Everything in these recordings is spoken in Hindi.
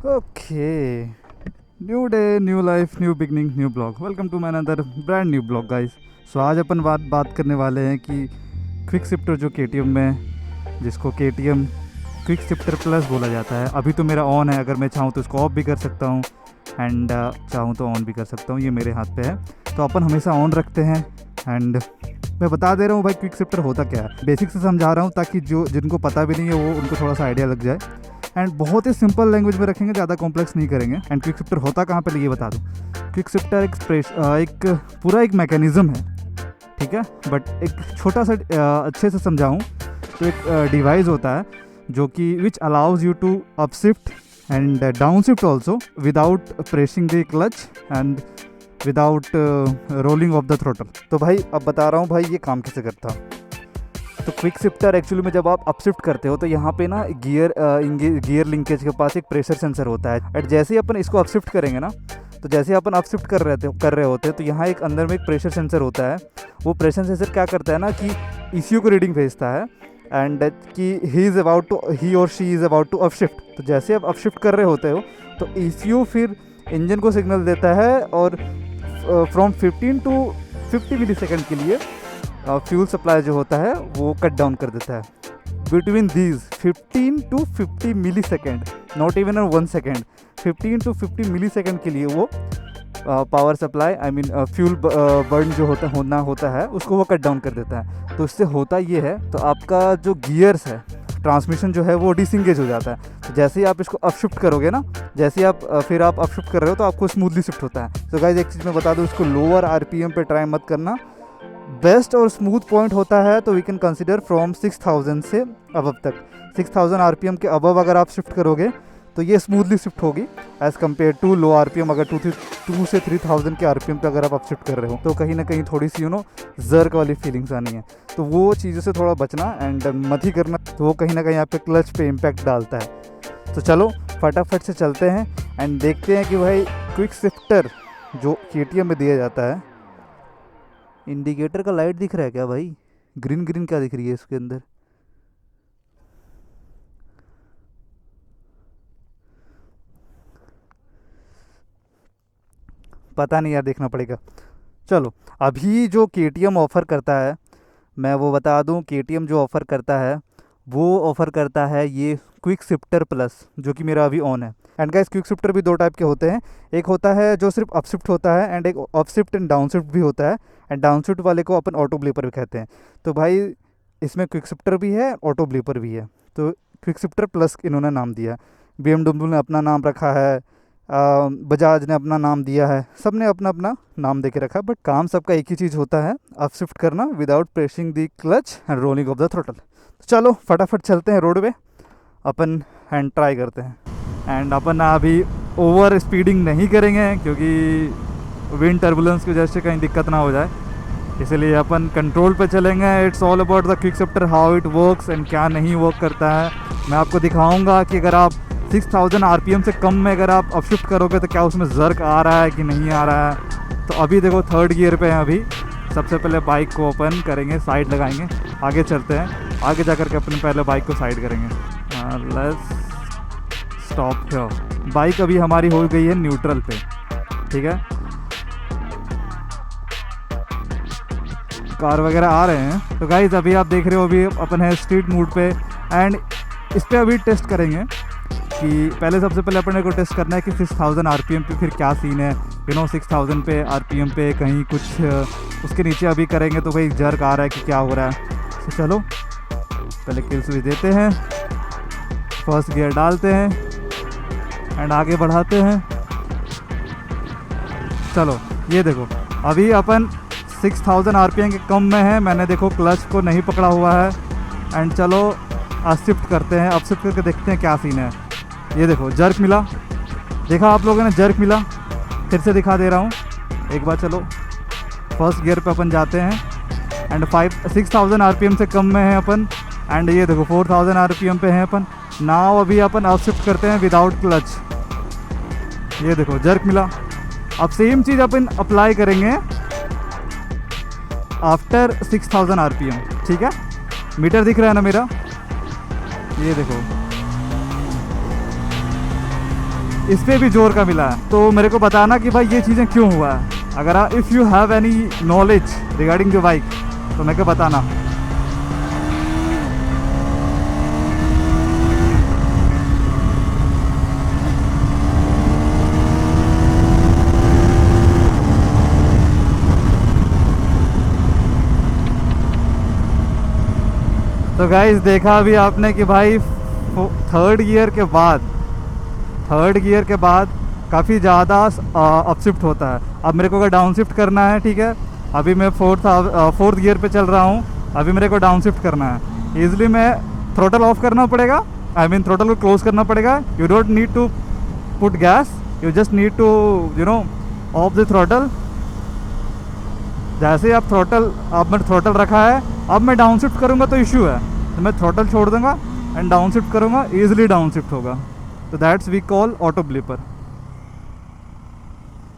Okay, new day, new life, new beginning, new blog. Welcome to my another brand new blog guys. So आज अपन बात करने वाले हैं कि क्विक शिफ्टर जो के में, जिसको के क्विक शिफ्टर प्लस बोला जाता है, अभी तो मेरा ऑन है। अगर मैं चाहूँ तो इसको ऑफ भी कर सकता हूँ एंड चाहूँ तो ऑन भी कर सकता हूँ। ये मेरे हाथ पे है, तो अपन हमेशा ऑन रखते हैं। एंड मैं बता दे रहा हूँ भाई क्विक शिफ्टर होता क्या है, बेसिक से समझा रहा हूँ ताकि जो जिनको पता भी नहीं है वो उनको थोड़ा सा आइडिया लग जाए। एंड बहुत ही सिंपल लैंग्वेज में रखेंगे, ज़्यादा कॉम्प्लेक्स नहीं करेंगे। एंड क्विक शिफ्टर होता कहाँ पे ये बता दूँ। क्विक शिफ्टर एक पूरा एक मैकेनिज़्म है, ठीक है। बट एक छोटा सा अच्छे से समझाऊँ तो एक डिवाइस होता है जो कि which allows you to up shift and down shift also without pressing the clutch and without rolling off the throttle. तो भाई अब बता रहा हूँ भाई ये काम कैसे करता। तो क्विक शिफ्टर एक्चुअली में जब आप अपशिफ्ट करते हो तो यहाँ पे ना गियर लिंकेज के पास एक प्रेशर सेंसर होता है। एंड जैसे ही अपन इसको अपशिफ्ट करेंगे ना, तो जैसे ही अपन अपशिफ्ट कर रहे होते हैं तो यहाँ एक अंदर में एक प्रेशर सेंसर होता है। वो प्रेशर सेंसर क्या करता है ना कि ईसीयू को रीडिंग भेजता है एंड कि ही और she is about to upshift. तो जैसे आप अपशिफ्ट कर रहे होते हो तो ईसीयू फिर इंजन को सिग्नल देता है और फ्रॉम 15 टू 50 मिली सेकेंड के लिए फ्यूल सप्लाई जो होता है वो कट डाउन कर देता है। Between these 15 to 50 millisecond, not even 1 second, 15 to 50 millisecond के लिए वो पावर सप्लाई फ्यूल बर्न जो होता है उसको वो कट डाउन कर देता है। तो इससे होता ये है, तो आपका जो गियर्स है, ट्रांसमिशन जो है वो डिसंगेज हो जाता है। तो जैसे ही आप इसको अपशिफ्ट करोगे ना, जैसे ही आप फिर आप अपशिफ्ट कर रहे हो तो आपको स्मूथली शिफ्ट होता है। तो गाइस एक चीज़ मैं बता दूँ, इसको लोअर आरपीएम पे ट्राई मत करना। बेस्ट और स्मूथ पॉइंट होता है तो वी कैन कंसिडर फ्रॉम 6000 से अबव तक। 6000 आरपीएम के अबव अगर आप शिफ्ट करोगे तो ये स्मूथली शिफ्ट होगी as compare to low RPM. अगर 2 से 3000 के आरपीएम पे अगर आप शिफ्ट कर रहे हो तो कहीं ना कहीं थोड़ी सी जर्क वाली फीलिंग्स आनी है। तो वो चीज़ों से थोड़ा बचना एंड मत ही करना, तो वो कहीं ना कहीं आप पे क्लच पे इम्पैक्ट डालता है। तो चलो फटाफट से चलते हैं एंड देखते हैं कि भाई क्विक शिफ्टर जो के में दिया जाता है। इंडिकेटर का लाइट दिख रहा है क्या भाई? ग्रीन ग्रीन क्या दिख रही है इसके अंदर? पता नहीं यार, देखना पड़ेगा। चलो अभी जो के ऑफ़र करता है मैं वो बता दूं। के जो ऑफ़र करता है वो ऑफ़र करता है ये क्विक शिफ्टर प्लस, जो कि मेरा अभी ऑन है। एंड गाइस क्विक शिफ्टर भी दो टाइप के होते हैं। एक होता है जो सिर्फ अपशिफ्ट होता है एंड एक अपशिफ्ट एंड डाउन शिफ्ट भी होता है। एंड डाउन शिफ्ट वाले को अपन ऑटो ब्लीपर भी कहते हैं। तो भाई इसमें क्विक शिफ्टर भी है, ऑटो ब्लीपर भी है। तो क्विक शिफ्टर प्लस इन्होंने नाम दिया। BMW ने अपना नाम रखा है, बजाज ने अपना नाम दिया है, सब ने अपना अपना नाम दे के रखा है। बट काम सबका एक ही चीज़ होता है, अपशिफ्ट करना without pressing the clutch and rolling off the throttle. तो चलो फटाफट चलते हैं रोड पे अपन एंड ट्राई करते हैं। एंड अपन अभी ओवर स्पीडिंग नहीं करेंगे क्योंकि विंड टर्बुलेंस की वजह से कहीं दिक्कत ना हो जाए, इसलिए अपन कंट्रोल पे चलेंगे। It's all about the quick shifter, how it works and क्या नहीं वर्क करता है। मैं आपको दिखाऊंगा कि अगर आप 6000 आरपीएम से कम में अगर आप अपशिफ्ट करोगे तो क्या उसमें जर्क आ रहा है कि नहीं आ रहा है। तो अभी देखो 3rd गियर पे हैं। अभी सबसे पहले बाइक को ओपन करेंगे, साइड लगाएंगे, आगे चलते हैं। आगे जा कर के अपने पहले बाइक को साइड करेंगे। Let's stop here. बाइक अभी हमारी हो गई है न्यूट्रल पे, ठीक है। कार वगैरह आ रहे हैं। तो गाइज अभी आप देख रहे हो अभी अपन है स्ट्रीट मूड पे एंड इस पर अभी टेस्ट करेंगे कि पहले सबसे पहले अपने को टेस्ट करना है कि 6000 आरपीएम पे फिर क्या सीन है। 6000 पे आरपीएम पे कहीं कुछ उसके नीचे अभी करेंगे तो भाई जर्क आ रहा है कि क्या हो रहा है। तो चलो पहले किल स्विच देते हैं, फर्स्ट गियर डालते हैं एंड आगे बढ़ाते हैं। चलो ये देखो अभी अपन 6000 आरपीएम के कम में है। मैंने देखो क्लच को नहीं पकड़ा हुआ है एंड चलो शिफ्ट करते हैं। अब शिफ्ट करके देखते हैं क्या सीन है। ये देखो जर्क मिला, देखा आप लोगों ने जर्क मिला। फिर से दिखा दे रहा हूँ एक बार। चलो फर्स्ट गियर पे अपन जाते हैं एंड 6000 आरपीएम से कम में है अपन एंड ये देखो 4000 आरपीएम पे हैं अपन। नाउ अभी अपन अब शिफ्ट करते हैं विदाउट क्लच। ये देखो जर्क मिला। अब सेम चीज़ अपन अप्लाई करेंगे आफ्टर 6000 आरपीएम, ठीक है। मीटर दिख रहा है ना मेरा, ये देखो इस पर भी जोर का मिला है। तो मेरे को बताना कि भाई ये चीज़ें क्यों हुआ है। अगर if you have any knowledge regarding the bike तो मेरे को बताना। तो गाइस देखा अभी आपने कि भाई थर्ड गियर के बाद काफ़ी ज़्यादा अपशिफ्ट होता है। अब मेरे को अगर डाउन शिफ्ट करना है, ठीक है, अभी मैं फोर्थ गियर पे चल रहा हूँ, अभी मेरे को डाउन शिफ्ट करना है। ईजिली मैं थ्रोटल ऑफ करना पड़ेगा, आई मीन थ्रोटल को क्लोज करना पड़ेगा। You don't need to put gas, you just need to off the throttle. जैसे ही अब मैंने थ्रोटल रखा है, अब मैं डाउन शिफ्ट करूँगा तो इशू है, तो मैं थ्रोटल छोड़ दूँगा एंड डाउन शिफ्ट करूँगा, ईजिली डाउन शिफ्ट होगा। तो that's we call auto blipper.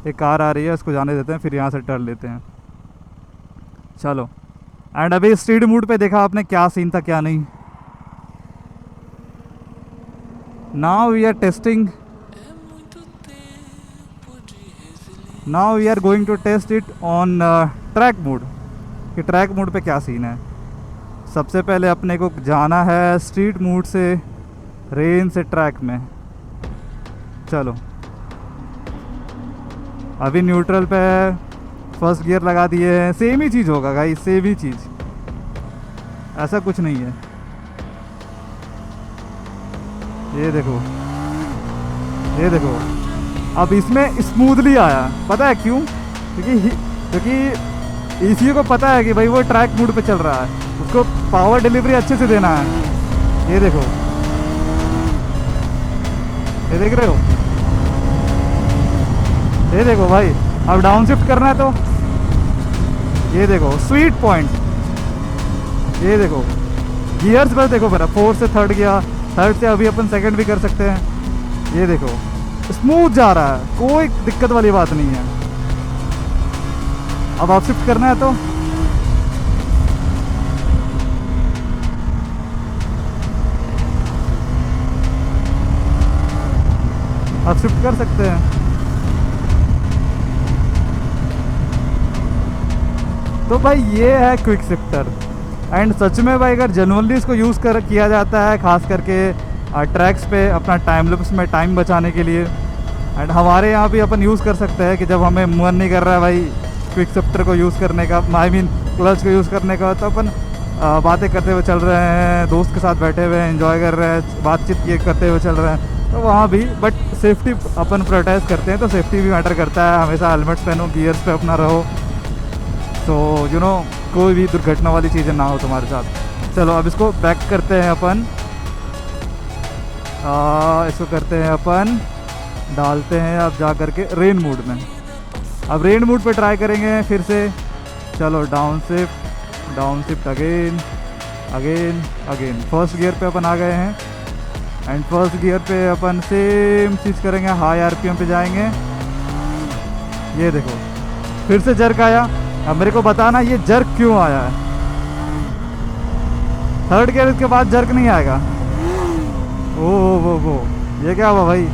एक कार आ रही है, उसको जाने देते हैं, फिर यहाँ से टर्न लेते हैं। चलो, एंड अभी स्ट्रीट मूड पे देखा आपने क्या सीन था क्या नहीं। Now we are testing, now we are going to test it on track mode कि ट्रैक मोड पे क्या सीन है। सबसे पहले अपने को जाना है स्ट्रीट मोड से रेन से ट्रैक में। चलो, अभी न्यूट्रल पे फर्स्ट गियर लगा दिए हैं। सेम ही चीज़ होगा गाइस, सेम ही चीज़, ऐसा कुछ नहीं है। ये देखो, ये देखो, अब इसमें स्मूथली आया। पता है क्यों? क्योंकि ECU को पता है कि भाई वो ट्रैक मोड पे चल रहा है, उसको पावर डिलीवरी अच्छे से देना है। ये देखो, ये देख रहे हो, ये देखो भाई, अब डाउन शिफ्ट करना है तो ये देखो स्वीट पॉइंट। ये देखो गियर्स पर देखो मेरा, फोर्थ से थर्ड गया, थर्ड से अभी अपन सेकंड भी कर सकते हैं। ये देखो स्मूथ जा रहा है, कोई दिक्कत वाली बात नहीं है। अब आप शिफ्ट करना है तो आप शिफ्ट कर सकते हैं। तो भाई ये है क्विक शिफ्टर। एंड सच में भाई अगर जेन्युइनली इसको यूज़ किया जाता है, खास करके ट्रैक्स पे अपना टाइम लैप्स में टाइम बचाने के लिए। एंड हमारे यहाँ भी अपन यूज़ कर सकते हैं कि जब हमें मन नहीं कर रहा है भाई क्विक शिफ्टर को यूज़ करने का, आई मीन क्लच को यूज़ करने का, तो अपन बातें करते हुए चल रहे हैं, दोस्त के साथ बैठे हुए हैं, एंजॉय कर रहे हैं, बातचीत करते हुए चल रहे हैं, तो वहाँ भी बट सेफ्टी अपन प्रायोरिटाइज करते हैं। तो सेफ्टी भी मैटर करता है, हमेशा हेलमेट्स पहनो, गियर्स पे अपना रहो, तो कोई भी दुर्घटना वाली चीज़ें ना हो तुम्हारे साथ। चलो अब इसको बैक करते हैं अपन, इसको करते हैं अपन, डालते हैं अब जा करके रेन मोड में। अब रेन मोड पे ट्राई करेंगे फिर से। चलो down shift again again again. First gear पे अपन आ गए हैं एंड फर्स्ट गियर पे अपन सेम चीज़ करेंगे, हाई RPM पे जाएंगे। ये देखो फिर से जर्क आया। अब मेरे को बताना ये जर्क क्यों आया है। थर्ड गियर के बाद जर्क नहीं आएगा। वो ये क्या हुआ भाई?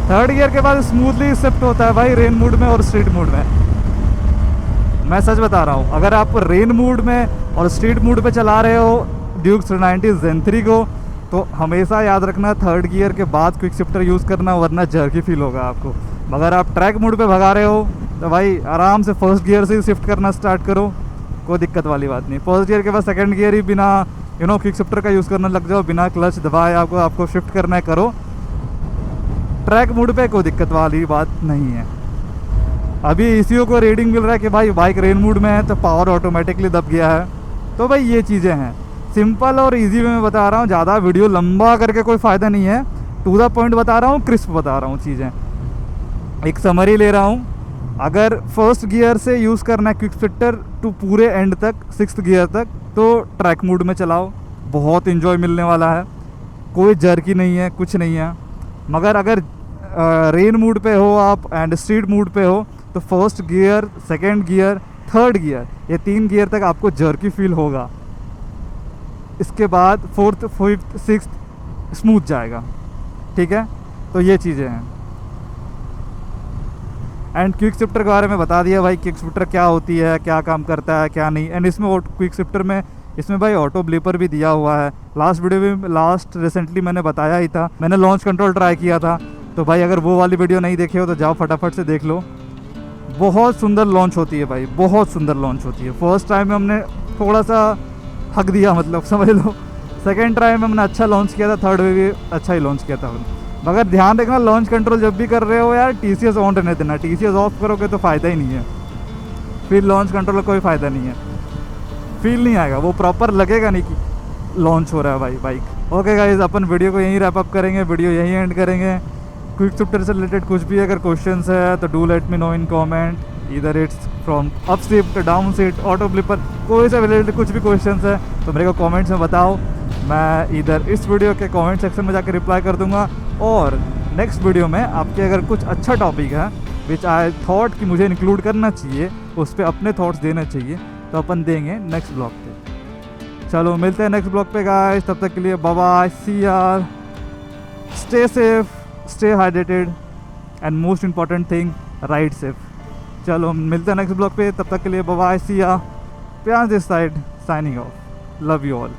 थर्ड गियर के बाद स्मूथली शिफ्ट होता है भाई रेन मोड में और स्ट्रीट मोड में। मैं सच बता रहा हूँ, अगर आप रेन मोड में और स्ट्रीट मोड पे चला रहे हो ड्यूक 390 Zen 3 को, तो हमेशा याद रखना थर्ड गियर के बाद क्विक शिफ्टर यूज़ करना, वरना जर्की फील होगा आपको। मगर आप ट्रैक मोड पे भगा रहे हो तो भाई आराम से फर्स्ट गियर से ही शिफ्ट करना स्टार्ट करो, कोई दिक्कत वाली बात नहीं। फर्स्ट गियर के बाद सेकंड गियर ही बिना क्विक शिफ्टर का यूज़ करने लग जाओ, बिना क्लच दबाए आपको शिफ्ट करना है करो। ट्रैक मोड पे कोई दिक्कत वाली बात नहीं है। अभी ECU को रीडिंग मिल रहा है कि भाई बाइक रेन मोड में है तो पावर ऑटोमेटिकली दब गया है। तो भाई ये चीज़ें हैं, सिंपल और इजी वे में बता रहा हूँ, ज़्यादा वीडियो लंबा करके कोई फ़ायदा नहीं है, टू द पॉइंट बता रहा हूँ, क्रिस्प बता रहा हूँ चीज़ें, एक समरी ले रहा हूँ। अगर फर्स्ट गियर से यूज़ करना है क्विक शिफ्टर टू पूरे एंड तक, 6th गियर तक, तो ट्रैक मोड में चलाओ, बहुत इन्जॉय मिलने वाला है, कोई जर्की नहीं है, कुछ नहीं है। मगर अगर रेन मोड पे हो आप एंड स्ट्रीट मोड पे हो तो first gear, second gear, third gear, ये 3 गियर तक आपको जर्की फील होगा। इसके बाद 4th, 5th, 6th स्मूथ जाएगा। ठीक है, तो ये चीज़ें हैं। एंड क्विक शिफ्टर के बारे में बता दिया भाई, क्विक शिफ्टर क्या होती है, क्या काम करता है, क्या नहीं। एंड इसमें क्विक शिफ्टर में इसमें भाई ऑटो ब्लीपर भी दिया हुआ है। लास्ट वीडियो में रिसेंटली मैंने बताया ही था, मैंने लॉन्च कंट्रोल ट्राई किया था। तो भाई अगर वो वाली वीडियो नहीं देखे हो तो जाओ फटाफट से देख लो। बहुत सुंदर लॉन्च होती है भाई, बहुत सुंदर लॉन्च होती है। फर्स्ट टाइम में हमने थोड़ा सा हक दिया, मतलब समझ लो। सेकेंड ट्राई में हमने अच्छा लॉन्च किया था, थर्ड में भी अच्छा ही लॉन्च किया था। मगर ध्यान रखना, लॉन्च कंट्रोल जब भी कर रहे हो यार TCS ऑन रहने देना। TCS ऑफ करोगे तो फ़ायदा ही नहीं है, फिर लॉन्च कंट्रोल का कोई फ़ायदा नहीं है, फील नहीं आएगा, वो प्रॉपर लगेगा नहीं कि लॉन्च हो रहा है भाई बाइक। ओके गाइस, अपन वीडियो को यहीं रैप अप करेंगे, वीडियो यहीं एंड करेंगे। क्विक शिफ्टर से रिलेटेड कुछ भी अगर क्वेश्चंस है तो do let me know in comment, इधर it's from up shift, down shift, auto blipper, कोई से रिलेटेड कुछ भी क्वेश्चंस है तो मेरे को कमेंट्स में बताओ। मैं इधर इस वीडियो के कमेंट सेक्शन में जाकर रिप्लाई कर दूंगा। और नेक्स्ट वीडियो में आपके अगर कुछ अच्छा टॉपिक है विच आई थॉट कि मुझे इंक्लूड करना चाहिए, उस पर अपने थॉट्स देना चाहिए, तो अपन देंगे नेक्स्ट ब्लॉग पे। चलो मिलते हैं नेक्स्ट ब्लॉग पे गाइस, तब तक के लिए बाय बाय, सी यार, stay safe, stay hydrated and most important thing, ride safe. चलो मिलते हैं नेक्स्ट ब्लॉग पे, तब तक के लिए बाय बाय, सी या, प्यार this side, signing off, love you all.